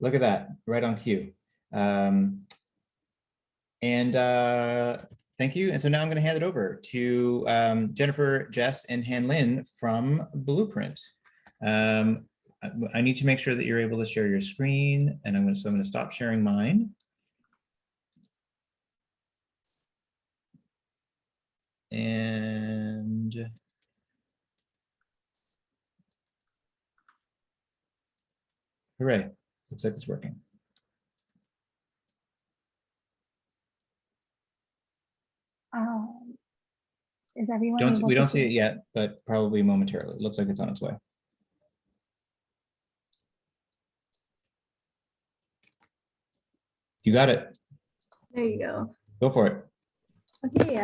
Look at that, right on cue. And thank you. And so now I'm going to hand it over to Jennifer, Jess, and Hanlin from Blueprint. I need to make sure that you're able to share your screen, and I'm going to stop sharing mine. And hooray, looks like it's working. Is everyone we don't see it yet, but probably momentarily. It looks like it's on its way. You got it. There you go. Go for it. Okay,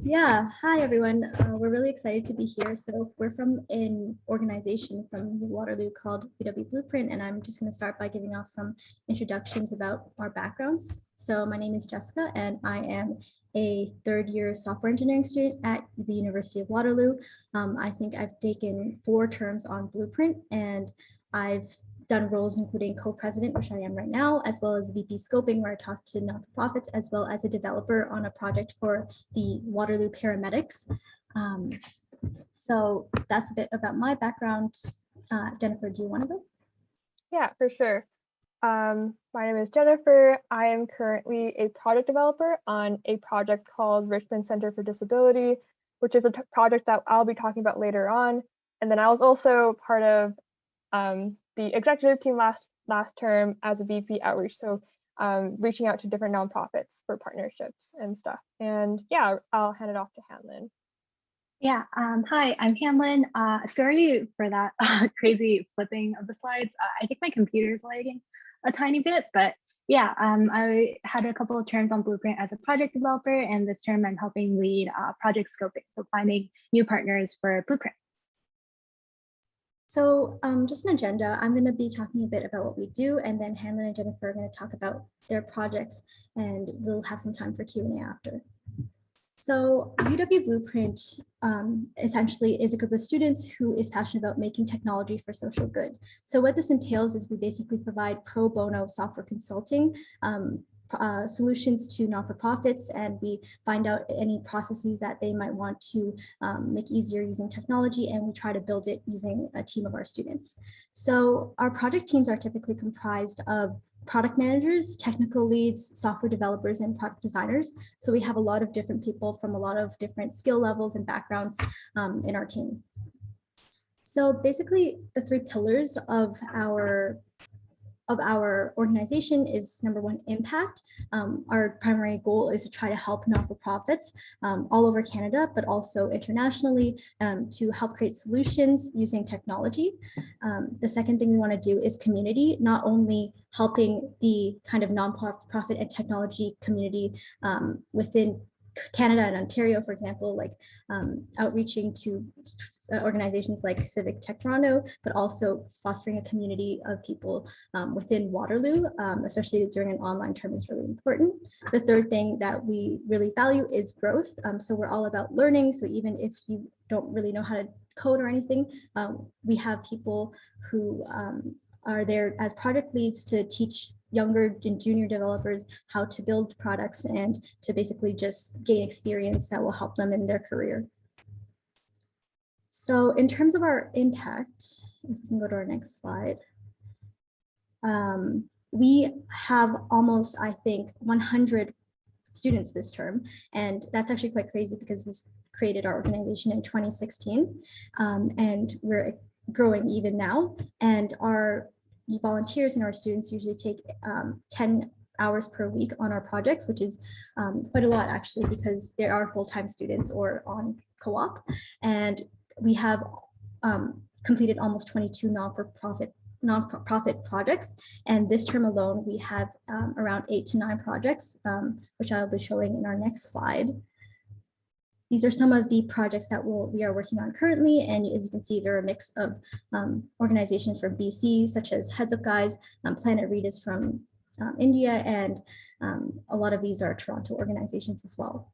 yeah, hi everyone. We're really excited to be here. So we're from an organization from Waterloo called UW Blueprint, and I'm just going to start by giving off some introductions about our backgrounds. So my name is Jessica, and I am a third-year software engineering student at the University of Waterloo. I think I've taken 4 terms on Blueprint, and I've done roles including co-president, which I am right now, as well as VP scoping, where I talk to not-for-profits, as well as a developer on a project for the Waterloo paramedics. So that's a bit about my background. Jennifer, do you want to go? Yeah, for sure. My name is Jennifer. I am currently a project developer on a project called Richmond Centre for Disability, which is a project that I'll be talking about later on. And then I was also part of the executive team last term as a VP outreach, so reaching out to different nonprofits for partnerships and stuff. And yeah, I'll hand it off to Hanlin. Yeah, hi, I'm Hanlin. Sorry for that crazy flipping of the slides. I think my computer is lagging a tiny bit, but yeah, I had a couple of terms on Blueprint as a project developer, and this term I'm helping lead project scoping, so finding new partners for Blueprint. So just an agenda, I'm going to be talking a bit about what we do, and then Hanlin and Jennifer are going to talk about their projects, and we'll have some time for Q&A after. So UW Blueprint essentially is a group of students who is passionate about making technology for social good. So what this entails is we basically provide pro bono software consulting solutions to not-for-profits, and we find out any processes that they might want to make easier using technology, and we try to build it using a team of our students. So our project teams are typically comprised of product managers, technical leads, software developers, and product designers. So we have a lot of different people from a lot of different skill levels and backgrounds in our team. So basically the 3 pillars of our organization is number 1, impact. Our primary goal is to try to help not-for-profits all over Canada, but also internationally to help create solutions using technology. The second thing we want to do is community, not only helping the kind of non-profit and technology community within Canada and Ontario, for example, like outreaching to organizations like Civic Tech Toronto, but also fostering a community of people within Waterloo, especially during an online term, is really important. The third thing that we really value is growth. So we're all about learning. So even if you don't really know how to code or anything, we have people who are there as project leads to teach younger and junior developers how to build products and to basically just gain experience that will help them in their career. So in terms of our impact, if we can go to our next slide, we have almost, I think, 100 students this term, and that's actually quite crazy because we created our organization in 2016, and we're growing even now, and our volunteers and our students usually take 10 hours per week on our projects, which is quite a lot actually, because there are full-time students or on co-op, and we have completed almost 22 non-profit projects, and this term alone we have around 8 to 9 projects, which I'll be showing in our next slide. These are some of the projects that we are working on currently, and as you can see, they're a mix of organizations from BC, such as Heads Up Guys, Planet Read is from India, and a lot of these are Toronto organizations as well.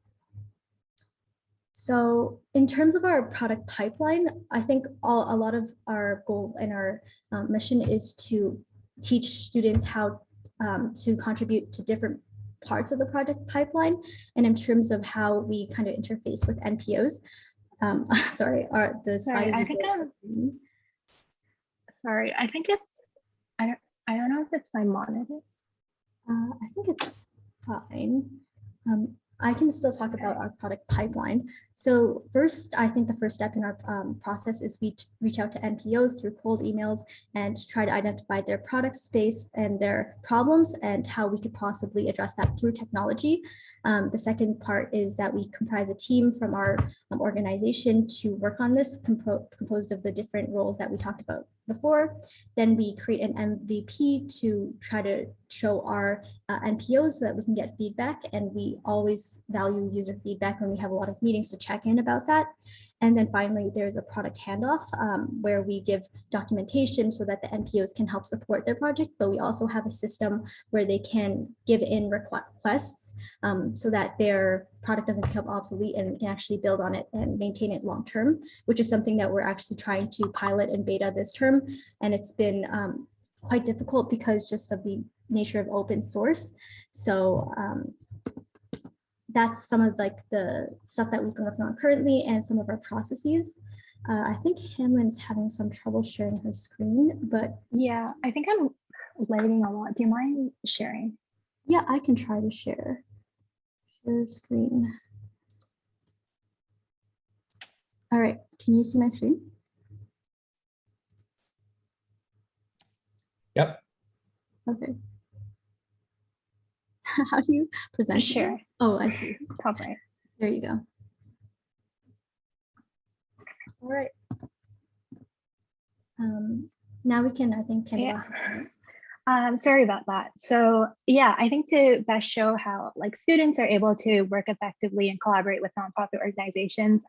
So in terms of our product pipeline, I think a lot of our goal and our mission is to teach students how to contribute to different parts of the project pipeline, and in terms of how we kind of interface with NPOs. Sorry, the slide Sorry, is I think sorry, I think it's, I don't know if it's my monitor. I think it's fine. I can still talk about our product pipeline. So first, I think the first step in our process is we reach out to NPOs through cold emails and try to identify their product space and their problems and how we could possibly address that through technology. The second part is that we comprise a team from our organization to work on this, composed of the different roles that we talked about before. Then we create an MVP to try to show our NPOs so that we can get feedback, and we always value user feedback when we have a lot of meetings to check in about that. And then finally, there's a product handoff where we give documentation so that the NPOs can help support their project, but we also have a system where they can give in requests so that their product doesn't become obsolete and we can actually build on it and maintain it long term, which is something that we're actually trying to pilot in beta this term. And it's been quite difficult because just of the nature of open source. So that's some of like the stuff that we've been working on currently and some of our processes. I think Hanlin's having some trouble sharing her screen, but yeah, I think I'm lagging a lot. Do you mind sharing? Yeah, I can try to share screen. All right, can you see my screen? Yep. Okay. How do you present? Share. Oh, I see. Top right. There you go. All right. Now we can, I think, Sorry about that. So yeah, I think to best show how like students are able to work effectively and collaborate with nonprofit organizations,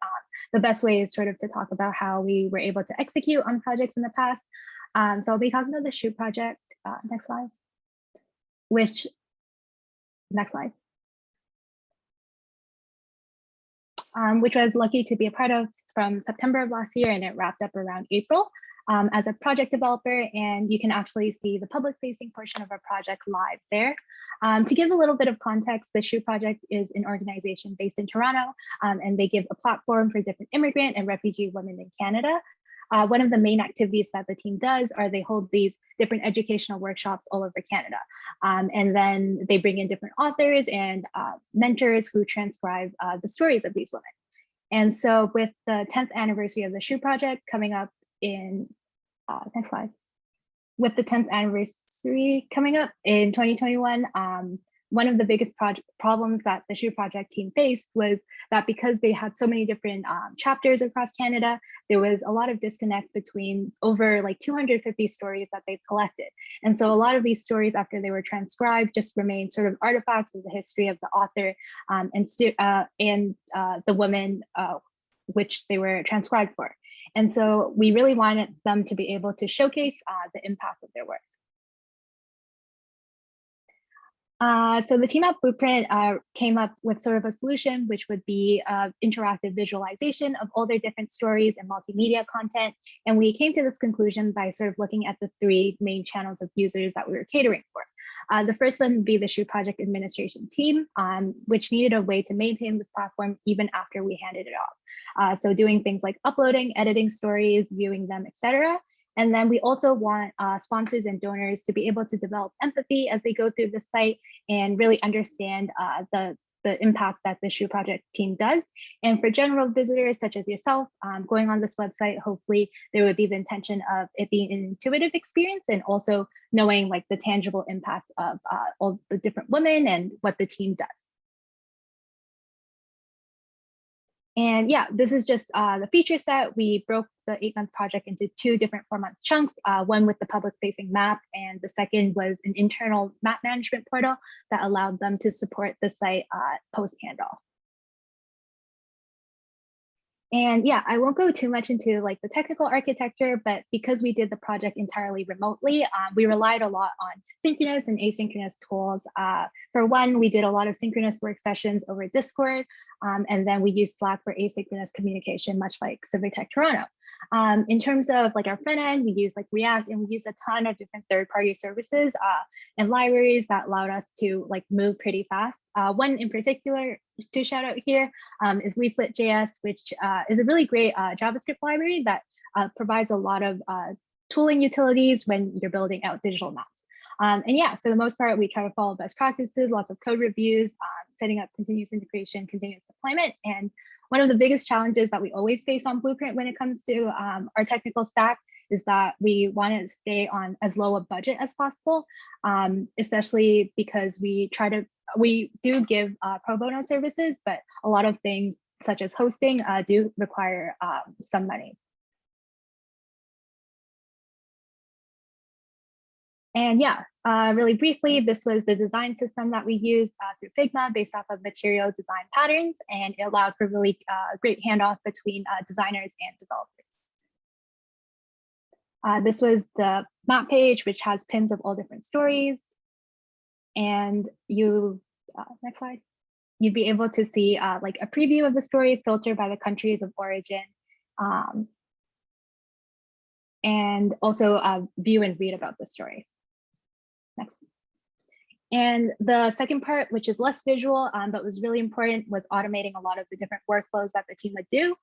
the best way is sort of to talk about how we were able to execute on projects in the past. So I'll be talking about the SHOOT project. Next slide. Next slide. Which I was lucky to be a part of from September of last year, and it wrapped up around April as a project developer. And you can actually see the public facing portion of our project live there. To give a little bit of context, the SHOOT project is an organization based in Toronto, and they give a platform for different immigrant and refugee women in Canada. One of the main activities that the team does are they hold these different educational workshops all over Canada. And then they bring in different authors and mentors who transcribe the stories of these women. And so with the 10th anniversary of the SHOOT project coming up in, next slide. With the 10th anniversary coming up in 2021, one of the biggest problems that the SHOOT project team faced was that because they had so many different chapters across Canada, there was a lot of disconnect between over like 250 stories that they've collected. And so a lot of these stories, after they were transcribed, just remained sort of artifacts of the history of the author and the women which they were transcribed for. And so we really wanted them to be able to showcase the impact of their work. So the team at Blueprint came up with sort of a solution, which would be interactive visualization of all their different stories and multimedia content. And we came to this conclusion by sort of looking at the three main channels of users that we were catering for. The first one would be the SHOOT project administration team, which needed a way to maintain this platform even after we handed it off. So doing things like uploading, editing stories, viewing them, etc. And then we also want sponsors and donors to be able to develop empathy as they go through the site and really understand the impact that the SHOOT project team does. And for general visitors such as yourself, going on this website, hopefully there would be the intention of it being an intuitive experience and also knowing like the tangible impact of all the different women and what the team does. And yeah, this is just the feature set. We broke the 8-month project into 2 different 4-month chunks, one with the public facing map, and the second was an internal map management portal that allowed them to support the site post handoff. And yeah, I won't go too much into like the technical architecture, but because we did the project entirely remotely, we relied a lot on synchronous and asynchronous tools. For one, we did a lot of synchronous work sessions over Discord, and then we used Slack for asynchronous communication, much like Civic Tech Toronto. In terms of like our front end, we use like React, and we use a ton of different third-party services and libraries that allowed us to like move pretty fast. One in particular to shout out here is Leaflet.js, which is a really great JavaScript library that provides a lot of tooling utilities when you're building out digital maps. And yeah, for the most part, we try to follow best practices, lots of code reviews, setting up continuous integration, continuous deployment. And one of the biggest challenges that we always face on Blueprint when it comes to our technical stack is that we want to stay on as low a budget as possible, especially because we do give pro bono services, but a lot of things such as hosting do require some money. And yeah, really briefly, this was the design system that we used through Figma based off of material design patterns, and it allowed for really great handoff between designers and developers. This was the map page, which has pins of all different stories. And you, next slide, you'd be able to see like a preview of the story filtered by the countries of origin. And also view and read about the story. Next. And the second part, which is less visual, but was really important, was automating a lot of the different workflows that the team would do.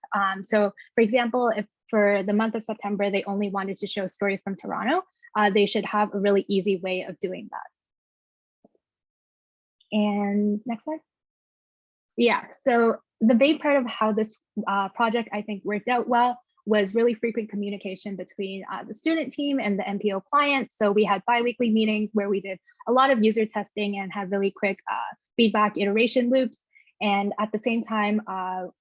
So for example, if for the month of September, they only wanted to show stories from Toronto, they should have a really easy way of doing that. And next slide. Yeah, so the main part of how this project, I think, worked out well was really frequent communication between the student team and the NPO client. So we had bi-weekly meetings where we did a lot of user testing and had really quick feedback iteration loops. And at the same time,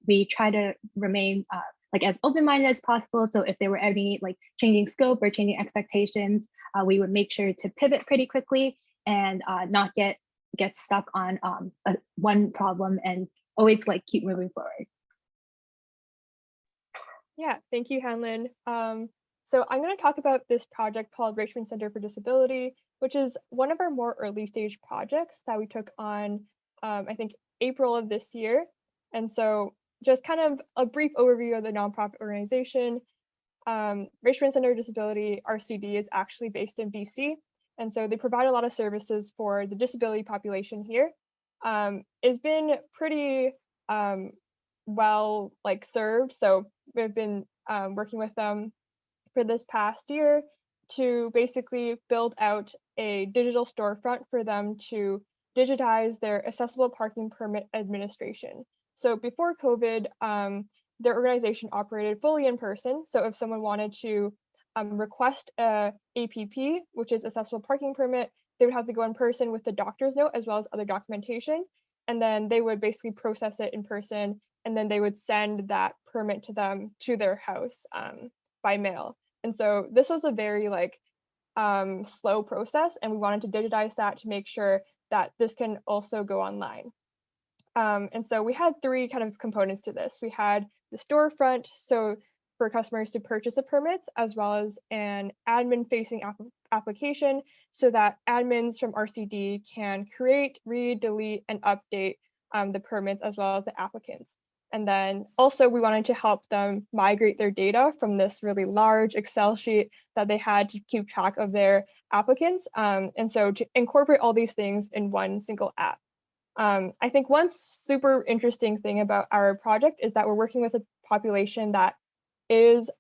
we try to remain like as open-minded as possible. So if there were any like changing scope or changing expectations, we would make sure to pivot pretty quickly and not get stuck on one problem and always like keep moving forward. Yeah, thank you, Hanlin. So I'm going to talk about this project called Richmond Centre for Disability, which is one of our more early stage projects that we took on, I think, April of this year. And so just kind of a brief overview of the nonprofit organization. Richmond Centre for Disability, RCD, is actually based in BC. And so they provide a lot of services for the disability population here. It's been pretty well served. So we've been working with them for this past year to basically build out a digital storefront for them to digitize their accessible parking permit administration. So before COVID, their organization operated fully in person. So if someone wanted to request a APP, which is accessible parking permit, they would have to go in person with the doctor's note as well as other documentation. And then they would basically process it in person, and then they would send that permit to them to their house by mail. And so this was a very slow process, and we wanted to digitize that to make sure that this can also go online. And so we had three kind of components to this. We had the storefront, so for customers to purchase the permits, as well as an admin-facing application so that admins from RCD can create, read, delete, and update the permits as well as the applicants. And then also we wanted to help them migrate their data from this really large Excel sheet that they had to keep track of their applicants. And so to incorporate all these things in one single app. I think one super interesting thing about our project is that we're working with a population that is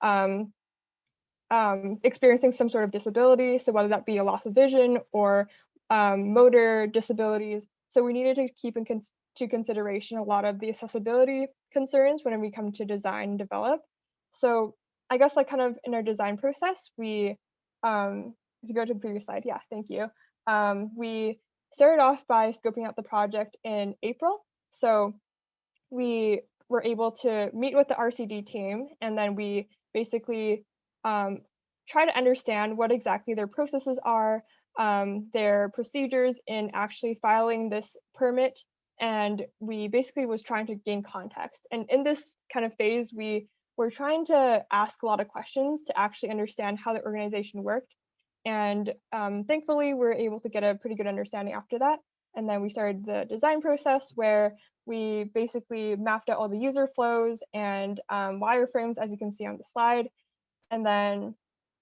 experiencing some sort of disability. So whether that be a loss of vision or motor disabilities. So we needed to keep into consideration a lot of the accessibility concerns when we come to design and develop. So I guess kind of in our design process, we, if you go to the previous slide, yeah, thank you. We started off by scoping out the project in April. So we were able to meet with the RCD team, and then we basically try to understand what exactly their processes are, their procedures in actually filing this permit. And we basically was trying to gain context. And in this kind of phase, we were trying to ask a lot of questions to actually understand how the organization worked. And thankfully, we were able to get a pretty good understanding after that. And then we started the design process where we basically mapped out all the user flows and wireframes, as you can see on the slide. And then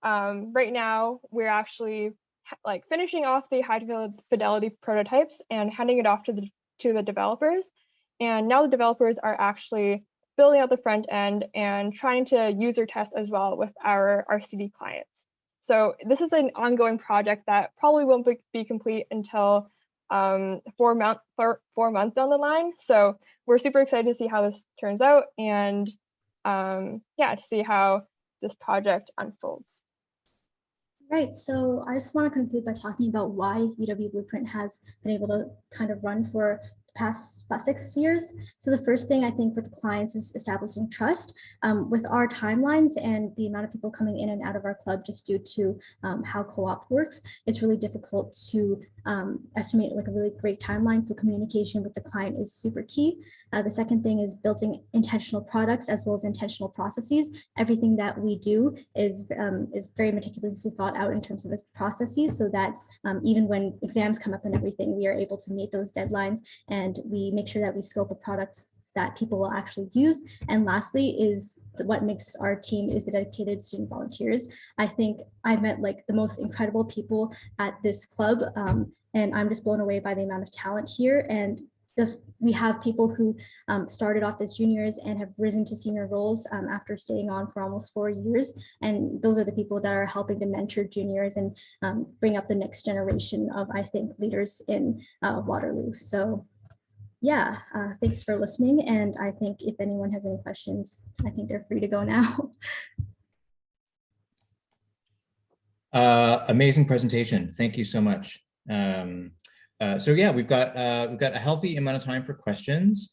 right now we're actually like finishing off the high fidelity prototypes and handing it off to the developers. And now the developers are actually building out the front end and trying to user test as well with our CD clients. So this is an ongoing project that probably won't be complete until 4 months down the line. So we're super excited to see how this turns out, and yeah, to see how this project unfolds. Right, so I just want to conclude by talking about why UW Blueprint has been able to kind of run for the past about 6 years. So the first thing I think with clients is establishing trust. With our timelines and the amount of people coming in and out of our club just due to how co-op works, it's really difficult to estimate like a really great timeline. So communication with the client is super key. The second thing is building intentional products as well as intentional processes. Everything that we do is very meticulously thought out in terms of its processes, so that even when exams come up and everything, we are able to meet those deadlines, and we make sure that we scope the products that people will actually use. And lastly is what makes our team is the dedicated student volunteers. I think I met like the most incredible people at this club, and I'm just blown away by the amount of talent here. And we have people who started off as juniors and have risen to senior roles after staying on for almost 4 years. And those are the people that are helping to mentor juniors and bring up the next generation of, I think, leaders in Waterloo. So yeah, thanks for listening. And I think if anyone has any questions, I think they're free to go now. Amazing presentation. Thank you so much. So yeah, we've got a healthy amount of time for questions.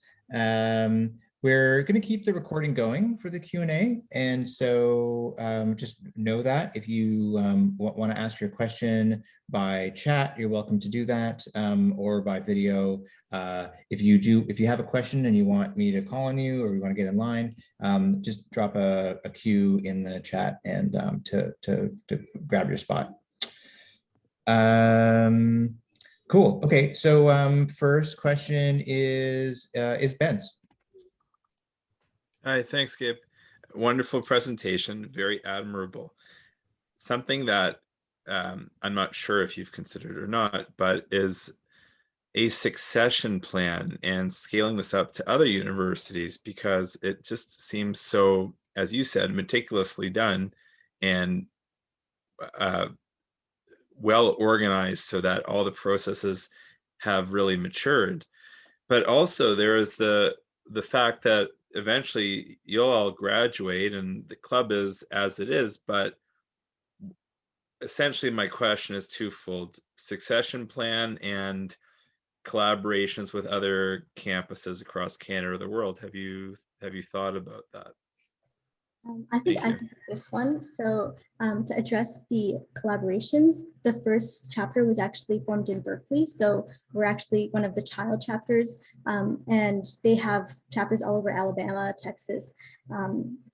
We're going to keep the recording going for the Q&A, and so just know that if you want to ask your question by chat, you're welcome to do that, or by video. If you have a question and you want me to call on you, or you want to get in line, just drop a Q in the chat and to grab your spot. Cool. Okay, so first question is Ben's. Hi, thanks, Gabe. Wonderful presentation, very admirable. Something that I'm not sure if you've considered or not, but is a succession plan and scaling this up to other universities, because it just seems so, as you said, meticulously done and well organized so that all the processes have really matured. But also there is the fact that eventually you'll all graduate and the club is as it is, but essentially my question is twofold: succession plan and collaborations with other campuses across Canada or the world. Have you thought about that? I think I can take this one. So to address the collaborations, the first chapter was actually formed in Berkeley. So we're actually one of the child chapters, and they have chapters all over Alabama, Texas.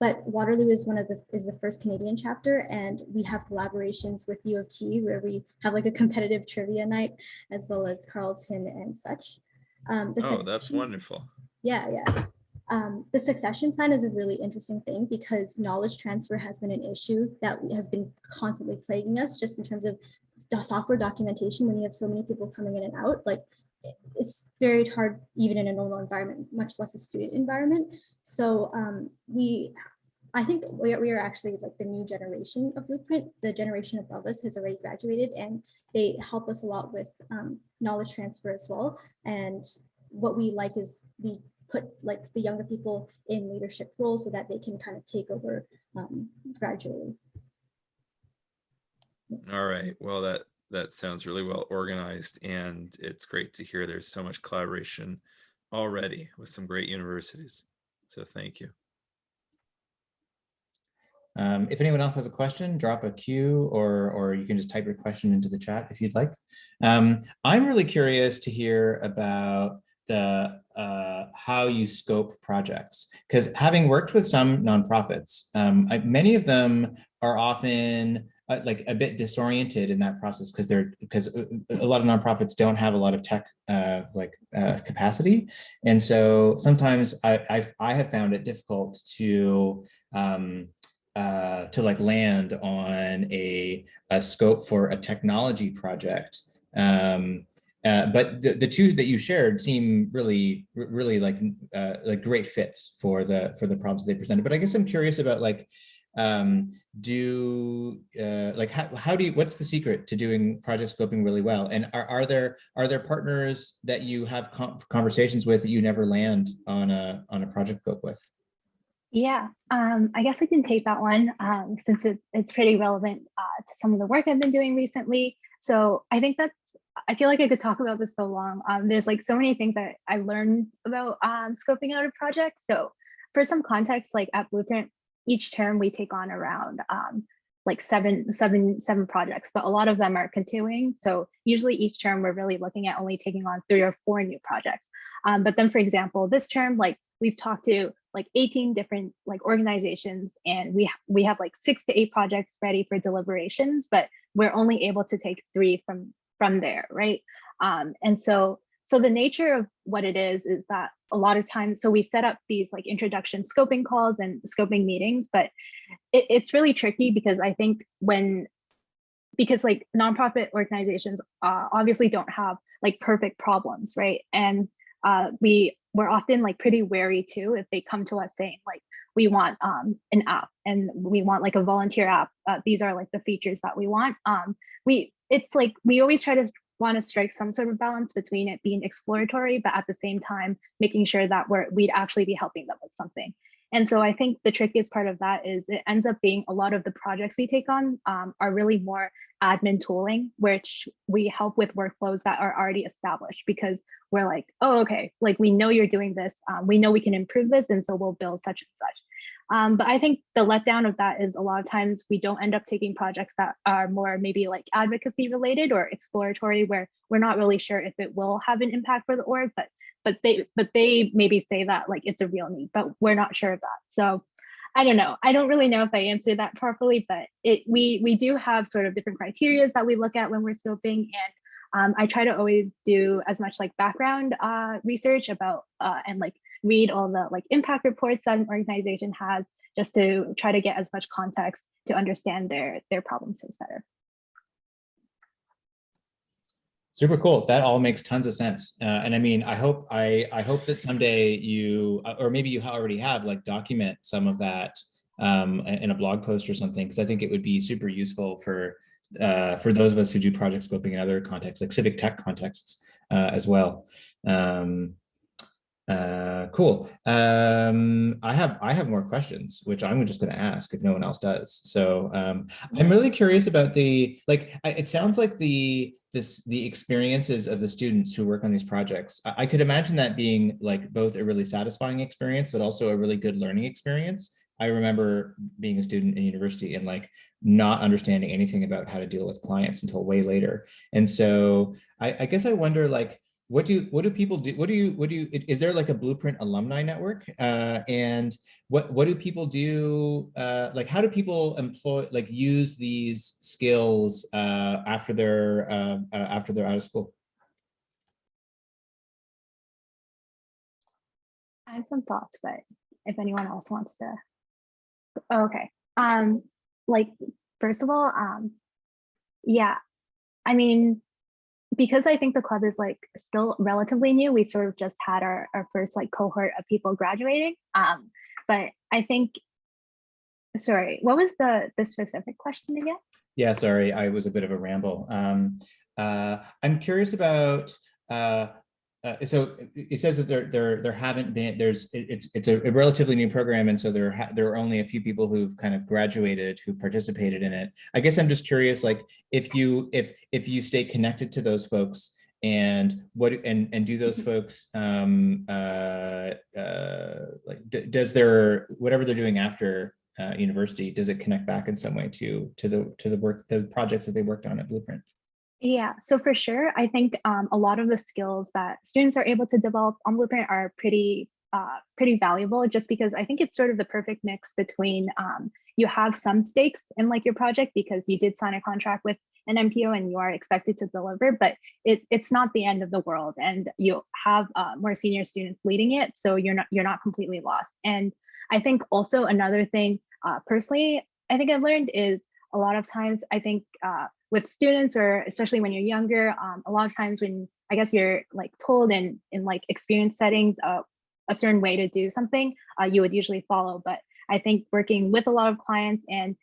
But Waterloo is the first Canadian chapter, and we have collaborations with U of T, where we have like a competitive trivia night, as well as Carleton and such. Oh, that's wonderful. Yeah. The succession plan is a really interesting thing because knowledge transfer has been an issue that has been constantly plaguing us, just in terms of software documentation. When you have so many people coming in and out, like it's very hard even in a normal environment, much less a student environment. So I think we are actually like the new generation of Blueprint. The generation above us has already graduated, and they help us a lot with knowledge transfer as well. And what we like is we put like the younger people in leadership roles so that they can kind of take over gradually. All right, well, that sounds really well organized, and it's great to hear there's so much collaboration already with some great universities. So thank you. If anyone else has a question, drop a Q, or you can just type your question into the chat if you'd like. I'm really curious to hear about the how you scope projects, because having worked with some nonprofits, many of them are often like a bit disoriented in that process, because a lot of nonprofits don't have a lot of tech capacity, and so sometimes I have found it difficult to like land on a scope for a technology project. But the two that you shared seem really like great fits for the problems that they presented. But I guess I'm curious about like, what's the secret to doing project scoping really well? And are there partners that you have conversations with that you never land on a project scope with? Yeah, I guess I can take that one since it's pretty relevant to some of the work I've been doing recently. So I think I feel like I could talk about this so long. There's like so many things that I learned about scoping out a project. So for some context, like at Blueprint, each term we take on around like seven projects, but a lot of them are continuing. So usually each term we're really looking at only taking on 3 or 4 new projects. But then for example, this term, like we've talked to like 18 different like organizations, and we have like 6 to 8 projects ready for deliberations, but we're only able to take 3 from there, right? And so the nature of what it is that a lot of times, so we set up these like introduction scoping calls and scoping meetings, but it's really tricky because I think because like nonprofit organizations obviously don't have like perfect problems, right? And we're often like pretty wary too if they come to us saying like, we want an app and we want like a volunteer app. These are like the features that we want. It's like we always try to want to strike some sort of balance between it being exploratory, but at the same time, making sure that we'd actually be helping them with something. And so I think the trickiest part of that is it ends up being a lot of the projects we take on are really more admin tooling, which we help with workflows that are already established because we're like, oh, okay, like we know you're doing this, we know we can improve this, and so we'll build such and such. But I think the letdown of that is a lot of times we don't end up taking projects that are more maybe like advocacy related or exploratory, where we're not really sure if it will have an impact for the org, but they maybe say that like it's a real need, but we're not sure of that. So I don't know. I don't really know if I answered that properly, but we do have sort of different criteria that we look at when we're scoping, and I try to always do as much like background research about and like read all the like impact reports that an organization has, just to try to get as much context to understand their problem space better. Super cool. That all makes tons of sense. And I mean, I hope that someday you, or maybe you already have, like document some of that in a blog post or something, because I think it would be super useful for those of us who do project scoping in other contexts, like civic tech contexts as well. Cool. I have more questions, which I'm just going to ask if no one else does. So I'm really curious about it sounds like the experiences of the students who work on these projects. I could imagine that being like both a really satisfying experience, but also a really good learning experience. I remember being a student in university and like not understanding anything about how to deal with clients until way later. And so I guess I wonder, like, what do people do? Is there like a Blueprint alumni network? And what do people do? Like, how do people use these skills after they're out of school? I have some thoughts, but if anyone else wants to. Okay. Like, first of all, yeah, I mean, because I think the club is like still relatively new, we sort of just had our first like cohort of people graduating. But I think, sorry, what was the specific question again? Yeah, sorry, I was a bit of a ramble. I'm curious about, so it says that there haven't been, it's a relatively new program, and so there are only a few people who've kind of graduated who participated in it. I guess I'm just curious, like, if you stay connected to those folks, and do those folks does their whatever they're doing after university, does it connect back in some way to the projects that they worked on at Blueprint? Yeah, so for sure, I think a lot of the skills that students are able to develop on Blueprint are pretty valuable, just because I think it's sort of the perfect mix between you have some stakes in like your project because you did sign a contract with an NPO and you are expected to deliver, but it's not the end of the world, and you have more senior students leading it, so you're not completely lost. And I think also another thing personally, I think I've learned is a lot of times, I think with students, or especially when you're younger, a lot of times when I guess you're like told in like experience settings a certain way to do something, you would usually follow. But I think working with a lot of clients and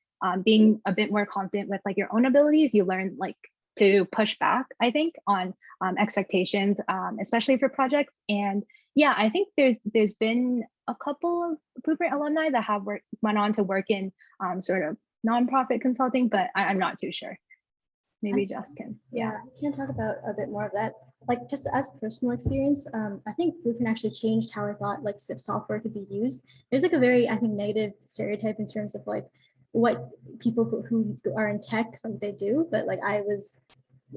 being a bit more confident with like your own abilities, you learn like to push back, I think, on expectations, especially for projects. And yeah, I think there's been a couple of Blueprint alumni that have went on to work in sort of nonprofit consulting, but I'm not too sure. Maybe Jess can. Yeah, I can talk about a bit more of that. Like just as personal experience, I think Blueprint actually changed how I thought like software could be used. There's like a very, I think, negative stereotype in terms of like what people who are in tech like they do, but like I was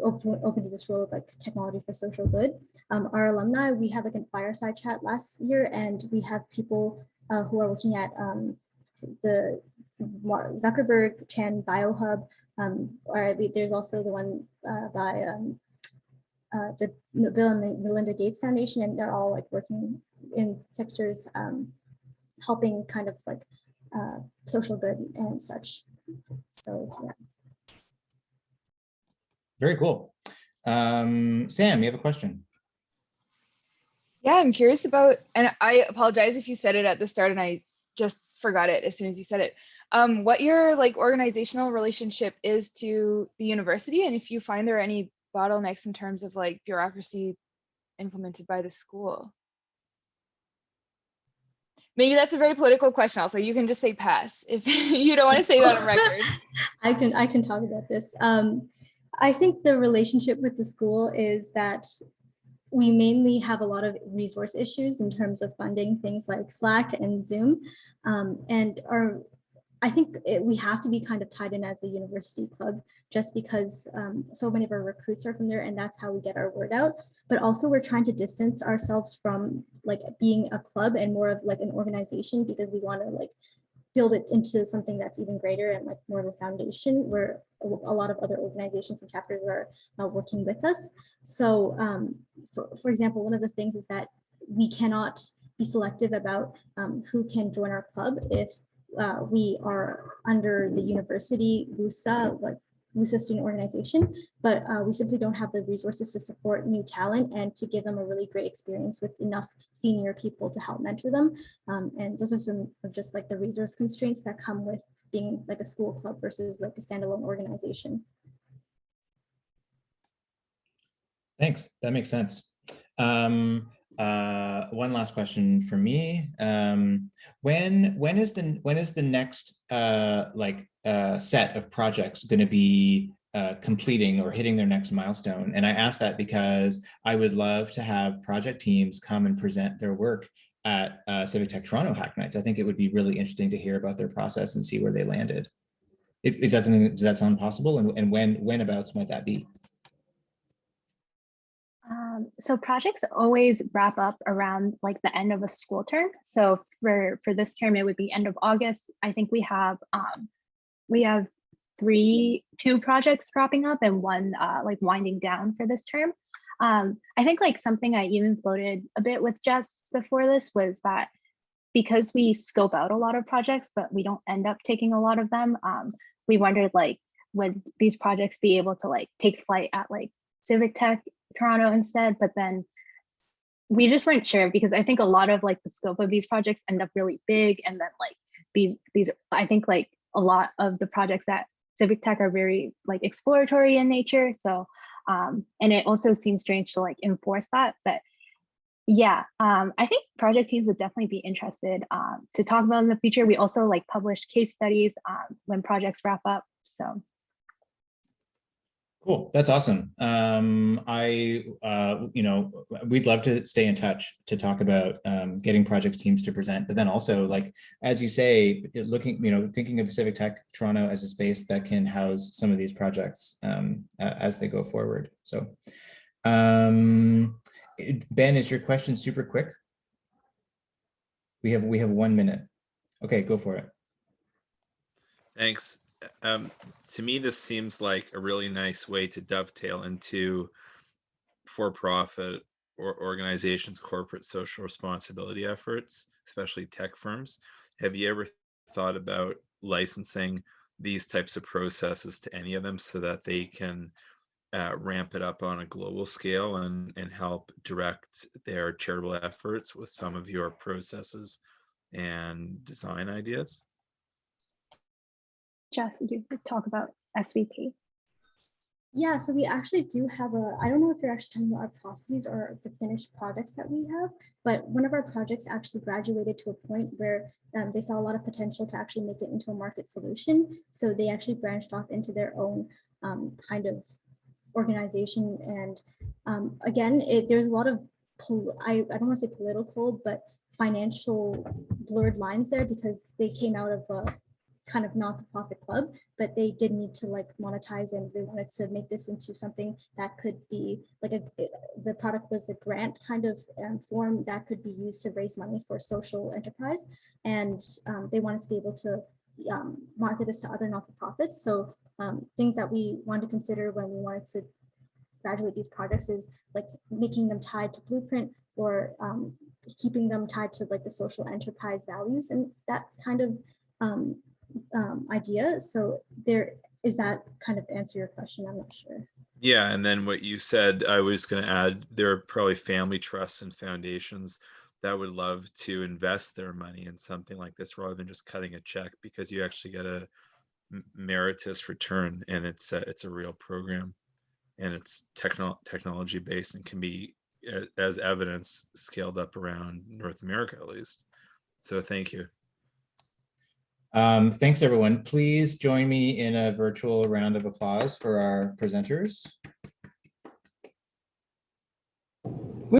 open to this role of like technology for social good. Our alumni, we had like a fireside chat last year, and we have people who are working at the Zuckerberg Chen BioHub, or there's also the one by the Bill and Melinda Gates Foundation, and they're all like working in sectors helping kind of like social good and such. So yeah. Very cool. Sam, you have a question? Yeah, I'm curious about, and I apologize if you said it at the start and I just forgot it as soon as you said it. What your like organizational relationship is to the university, and if you find there are any bottlenecks in terms of like bureaucracy implemented by the school. Maybe that's a very political question also. You can just say pass if you don't want to say that on record. I can talk about this. I think the relationship with the school is that we mainly have a lot of resource issues in terms of funding things like Slack and Zoom. And I think we have to be kind of tied in as a university club, just because so many of our recruits are from there, and that's how we get our word out. But also we're trying to distance ourselves from like being a club and more of like an organization, because we want to like build it into something that's even greater and like more of a foundation where a lot of other organizations and chapters are working with us. So for example, one of the things is that we cannot be selective about who can join our club if we are under the university WUSA, like WUSA student organization, but we simply don't have the resources to support new talent and to give them a really great experience with enough senior people to help mentor them. And those are some of just like the resource constraints that come with being like a school club versus like a standalone organization. Thanks, that makes sense. One last question for me. When is the next set of projects going to be completing or hitting their next milestone? And I ask that because I would love to have project teams come and present their work at Civic Tech Toronto Hacknights. I think it would be really interesting to hear about their process and see where they landed. Is that something? Does that sound possible? And whenabouts might that be? So projects always wrap up around like the end of a school term. So for this term, it would be end of August. I think we have two projects wrapping up and one like winding down for this term. I think like something I even floated a bit with Jess before this was that because we scope out a lot of projects, but we don't end up taking a lot of them, we wondered like, would these projects be able to like take flight at like Civic Tech Toronto instead? But then we just weren't sure, because I think a lot of like the scope of these projects end up really big, and then like these I think like a lot of the projects at Civic Tech are very like exploratory in nature. So and it also seems strange to like enforce that, but yeah, I think project teams would definitely be interested to talk about in the future. We also like publish case studies when projects wrap up. So cool, that's awesome. We'd love to stay in touch to talk about getting project teams to present, but then also, like as you say, thinking of Civic Tech Toronto as a space that can house some of these projects as they go forward. So, Ben, is your question super quick? We have 1 minute. Okay, go for it. Thanks. To me, this seems like a really nice way to dovetail into for-profit or organizations' corporate social responsibility efforts, especially tech firms. Have you ever thought about licensing these types of processes to any of them so that they can ramp it up on a global scale and help direct their charitable efforts with some of your processes and design ideas? Jess, you could talk about SVP. Yeah, so we actually do have I don't know if you're actually talking about our processes or the finished products that we have, but one of our projects actually graduated to a point where they saw a lot of potential to actually make it into a market solution. So they actually branched off into their own kind of organization. And again, there's a lot of, I don't want to say political, but financial blurred lines there, because they came out of a kind of not-for-profit club, but they did need to like monetize, and they wanted to make this into something that could be like the product was a grant kind of form that could be used to raise money for social enterprise. And they wanted to be able to market this to other not-for-profits. So things that we wanted to consider when we wanted to graduate these projects is like making them tied to Blueprint, or keeping them tied to like the social enterprise values and that kind of idea. So is that kind of answer your question? I'm not sure. Yeah, and then what you said, I was going to add, there are probably family trusts and foundations that would love to invest their money in something like this rather than just cutting a check, because you actually get a meritorious return, and it's a real program, and it's technology based and can be, as evidence, scaled up around North America at least. So thank you. Thanks everyone. Please join me in a virtual round of applause for our presenters.